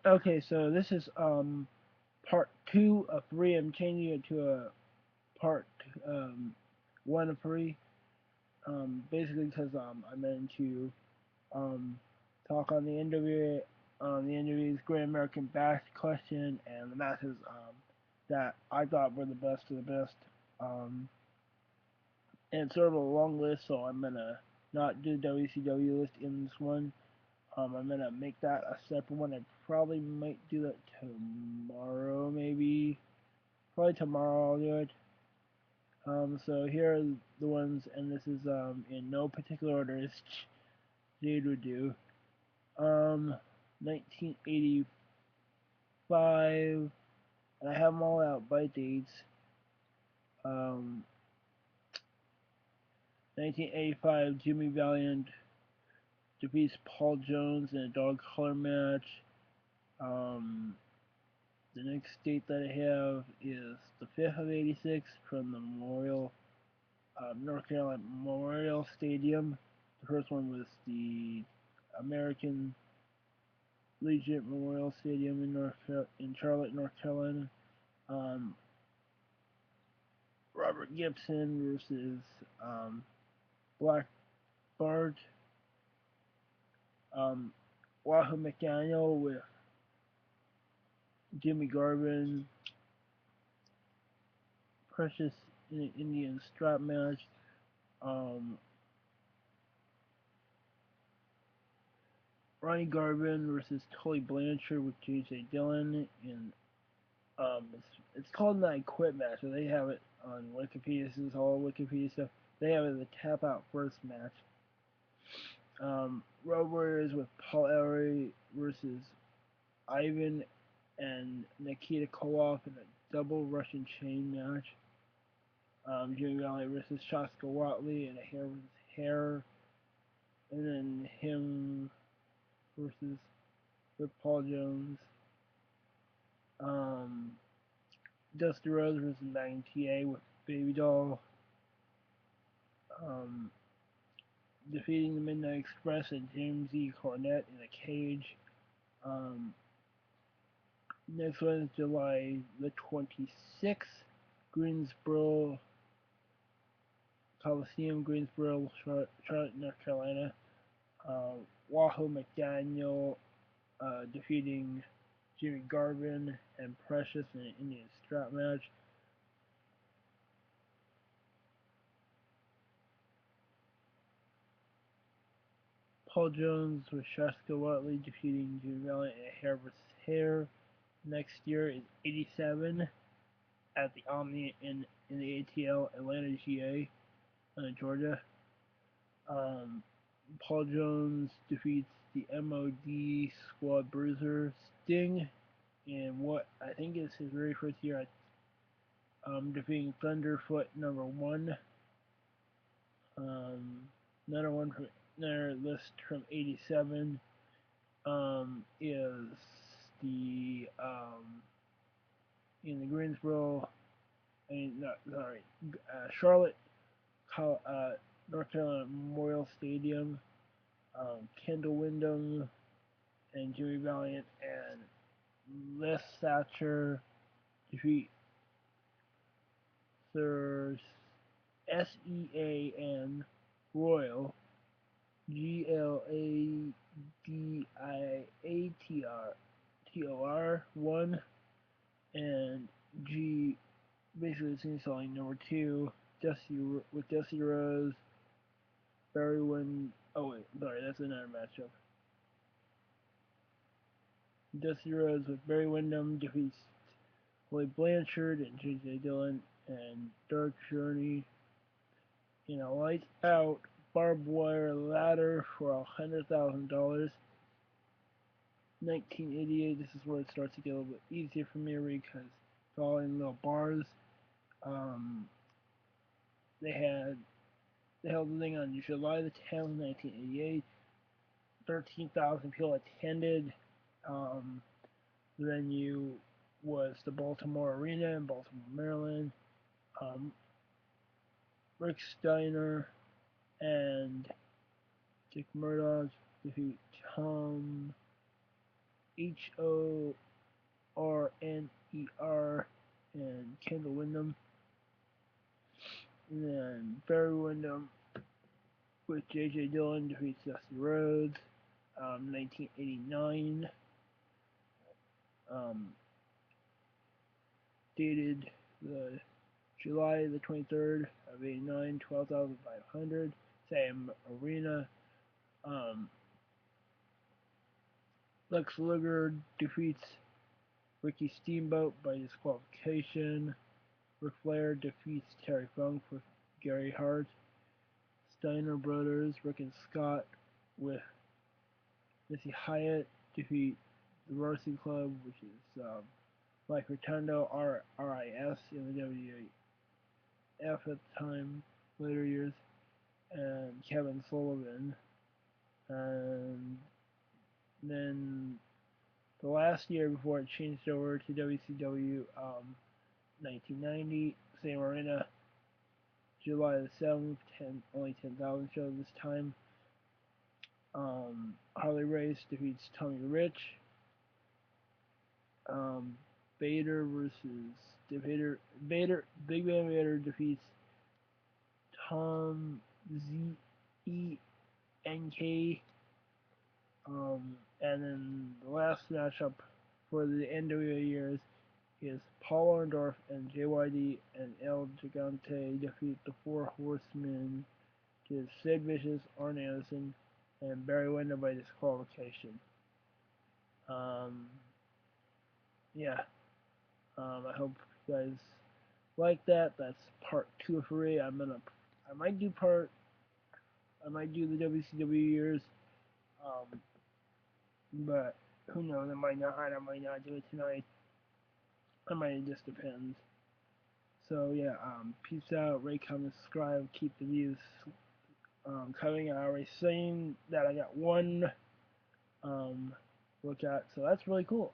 Okay, so this is part two of three. I'm changing it to a part um, one of three. Basically, because I meant to um, talk on the NWA's Great American Bash question and the matches that I thought were the best of the best. Um, and it's sort of a long list, so I'm gonna not do WCW list in this one. I'm gonna make that a separate one. I probably might do that tomorrow, maybe. Probably tomorrow I'll do it. So here are the ones, and this is in no particular order as Jade would do. Um, 1985, and I have them all out by dates. Um, 1985, Jimmy Valiant defeats Paul Jones in a dog collar match. Um, the next date that I have is the 5th of 86 from the North Carolina Memorial Stadium. The first one was the American Legion Memorial Stadium in Charlotte, North Carolina. Um, Robert Gibson versus Black Bart. Um, Wahoo McDaniel with Jimmy Garvin. Precious Indian strap match. Um, Ronnie Garvin versus Tully Blanchard with J.J. Dillon. And it's called an I Quit match. So they have it on Wikipedia. This is all Wikipedia stuff. They have it as a tap out first match. Road Warriors with Paul Ellery versus Ivan and Nikita Koloff in a double Russian chain match. Jimmy Valley versus Shaska Watley in a hair versus hair. And then him versus with Paul Jones. Um, Dusty Rhodes versus Magnum TA with Baby Doll. Um, Defeating the Midnight Express and James E. Cornette in a cage. Um, Next one is July the 26th, Greensboro Coliseum, Greensboro, Charlotte, North Carolina. Uh, Wahoo McDaniel defeating Jimmy Garvin and Precious in an Indian strap match. Paul Jones with Shaska Watley defeating Jimmy Valiant in a hair versus hair. Next year is 87 at the Omni in the ATL Atlanta, GA, Georgia. Um, Paul Jones defeats the MOD Squad Bruiser Sting in what I think is his very first year at defeating Thunderfoot number one. Um, another one from another list from '87 is the in the Greensboro, Charlotte, North Carolina Memorial Stadium. Kendall Windham and Jimmy Valiant and Les Thatcher defeat Sir SEAN Royal GLADIATOR 1 and G basically it's installing number 2 Dusty Rose Barry Win oh wait sorry that's another matchup. Dusty Rose with Barry Windham defeats Lloyd Blanchard and J.J. Dillon and Dark Journey in a lights out barbed wire ladder for $100,000. 1988. This is where it starts to get a little bit easier for me to read because it's all in little bars. Um, they had they held the thing on July the 10th, 1988. 13,000 people attended. Um, the venue was the Baltimore Arena in Baltimore, Maryland. Um, Rick Steiner and Dick Murdoch defeat Tom Horner and Kendall Windham. And then Barry Windham with J.J. Dillon defeats Dusty Rhodes. 1989. Um, dated the July the 23rd of 89, 12,500. Same arena. Um, Lex Luger defeats Ricky Steamboat by disqualification. Ric Flair defeats Terry Funk with Gary Hart. Steiner Brothers, Rick and Scott with Missy Hyatt defeat the Varsity Club, which is Mike Rotundo, RIS in the WWF at the time, later years, and Kevin Sullivan. And then the last year before it changed over to WCW, 1990, same arena, July the 7th, only 10,000 shows this time. Harley Race defeats Tommy Rich. Bader versus Big Van Vader defeats Tom ZENK. And then the last matchup for the NWA years is Paul Orndorff and JYD and El Gigante defeat the Four Horsemen to Sid Vicious, Arn Anderson, and Barry Windham by disqualification. Yeah. I hope you guys like that. That's part 2 of 3. I might do the WCW years, um, but who knows? I might not. I might not do it tonight. I might. It just depends. So yeah. Peace out. Rate, comment, subscribe. Keep the views coming. I already seen that I got one look at, so that's really cool.